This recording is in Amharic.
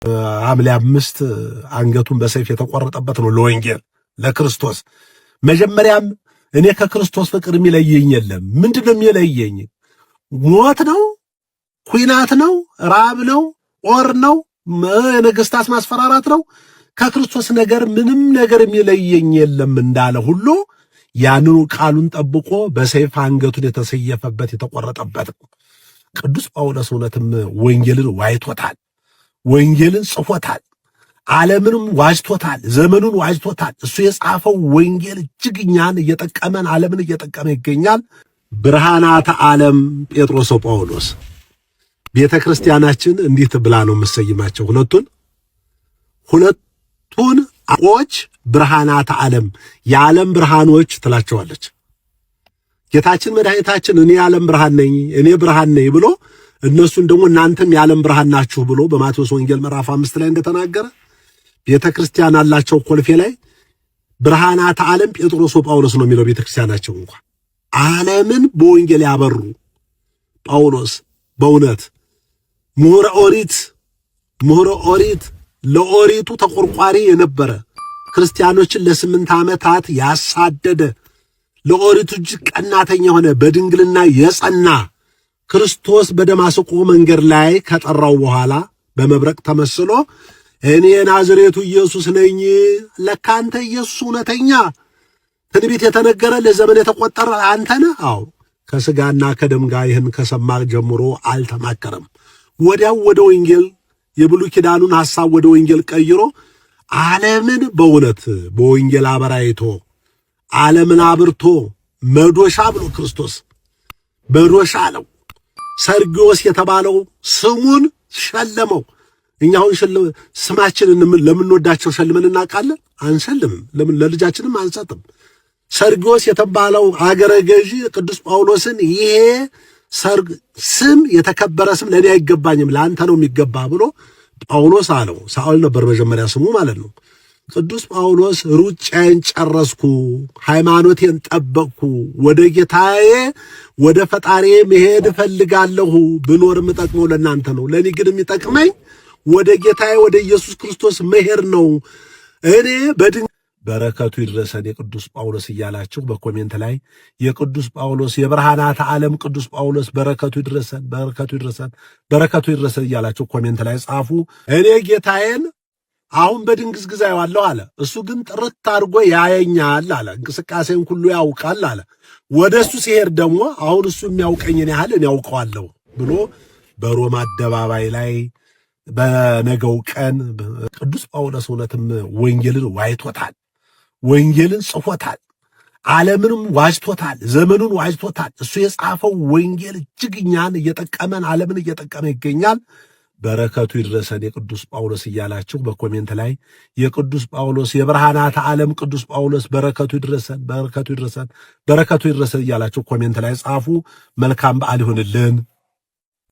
ሐምሌ 5 አንገቱን በሰይፍ የተቆረጠበት ነው ለወንጌል ለክርስቶስ። መጀመሪያም እኔ ከክርስቶስ ፍቅር የሚለየኝ የለም። ምንድነው የሚለየኝ? ሞት ነው? ኩናት ነው? ራብ ነው? ጦር ነው? የነገስታት ማስፈራራት ነው? ከክርስቶስ ነገር ምንም ነገር የሚለየኝ የለም እንዳለ ሁሉ ያንኑ ቃሉን ጠብቆ በሰይፍ አንገቱን የተሰየፈበት የተቆረጠበት ቅዱስ ጳውሎስ እውነትም ወንጌልን ዋይቶታል። ወንጌልን ጽፎታል። ዓለምንም ዋጅቶታል። ዘመኑን ዋጅቶታል። እሱ የጻፈው ወንጌል እጅግ እኛን እየጠቀመን ዓለምን እየጠቀመ ይገኛል። ብርሃናተ ዓለም ጴጥሮስ ጳውሎስ ቤተ ክርስቲያናችን እንዲህ ብላ ነው የምትሰይማቸው ሁለቱን አቆች ብርሃናተ ዓለም የዓለም ብርሃኖች ትላቸዋለች። ጌታችን መድኃኒታችን እኔ የዓለም ብርሃን ነኝ እኔ ብርሃን ነኝ ብሎ እነሱን ደግሞ እናንተም የዓለም ብርሃን ናችሁ ብሎ በማቴዎስ ወንጌል ምዕራፍ 5 ላይ እንደተናገረ ቤተ ክርስቲያን አላቸው ኮልፌ ላይ ብርሃናተ ዓለም ጴጥሮስ ጳውሎስ ነው የሚለው ቤተ ክርስቲያናቸው። እንኳን ዓለምን በወንጌል ያበሩ ጳውሎስ በእውነት ምሁረ ኦሪት ለኦሪቱ ተቆርቋሪ የነበረ ክርስቲያኖችን ለ8 ዓመታት ያሳደደ ለኦሪቱ እጅግ ቀናተኛ ሆነ በድንግልና የጸና ክርስቶስ በደማስቆ መንገድ ላይ ከጠራው በኋላ በመብረቅ ተመስሎ እኔ ናዝሬቱ ኢየሱስ ነኝ። ለካ አንተ ኢየሱስ እውነተኛ ትንቢት የተነገረ ለዘመን የተቆጠረ አንተ ነህ። አዎ ከስጋና ከደም ጋር ይህን ከሰማ ጀምሮ አልተማከረም። ወዲያው ወደ ወንጌል የብሉይ ኪዳኑን ሐሳብ ወደ ወንጌል ቀይሮ ዓለምን በእውነት በወንጌል አበራይቶ ዓለምን አብርቶ መዶሻ ብሎ ክርስቶስ መዶሻ አለው። ሰርጊዮስ የተባለው ስሙን ሸለመው። እኛውን ስማችንን ለምንወዳቸው ሸልመን እናውቃለን? አንሸልምም። ለምን ለልጃችንም አንሰጥም። ሰርጊዮስ የተባለው አገረ ገዢ ቅዱስ ጳውሎስን ይሄ ስም የተከበረ ስም ለኔ አይገባኝም ለአንተ ነው የሚገባ ብሎ ጳውሎስ አለው። ሳኦል ነበር መጀመሪያ ስሙ ማለት ነው። ቅዱስ ጳውሎስ ሩጫዬን ጨረስኩ፣ ሃይማኖቴን ጠበቅኩ፣ ወደ ጌታዬ ወደ ፈጣሪዬ መሄድ እፈልጋለሁ። ብኖር የምጠቅመው ለእናንተ ነው፣ ለእኔ ግን የሚጠቅመኝ ወደ ጌታዬ ወደ ኢየሱስ ክርስቶስ መሄድ ነው። እኔ በረከቱ ይድረሰን የቅዱስ ጳውሎስ እያላችሁ በኮሜንት ላይ የቅዱስ ጳውሎስ የብርሃናተ ዓለም ቅዱስ ጳውሎስ በረከቱ ይድረሰን በረከቱ ይድረሰን በረከቱ ይድረሰን እያላችሁ ኮሜንት ላይ ጻፉ። እኔ ጌታዬን አሁን በድንግዝግዝ አየዋለሁ አለ። እሱ ግን ጥርት አድርጎ ያየኛል አለ። እንቅስቃሴን ሁሉ ያውቃል አለ። ወደሱ ሲሄድ ደግሞ አሁን እሱ የሚያውቀኝን ያህል እኔ ያውቀዋለሁ ብሎ በሮማ አደባባይ ላይ በነገው ቀን ቅዱስ ጳውሎስ እውነትም ወንጌልን ዋይቶታል። ወንጌልን ጽፎታል። ዓለምንም ዋጅቶታል። ዘመኑን ዋጅቶታል። እሱ የጻፈው ወንጌል እጅግ እኛን እየጠቀመን ዓለምን እየጠቀመ ይገኛል። በረከቱ ይድረሰን የቅዱስ ጳውሎስ እያላችሁ በኮሜንት ላይ የቅዱስ ጳውሎስ የብርሃናተ ዓለም ቅዱስ ጳውሎስ በረከቱ ይድረሰን በረከቱ ይድረሰን በረከቱ ይድረሰን እያላችሁ ኮሜንት ላይ ጻፉ። መልካም በዓል ይሁንልን።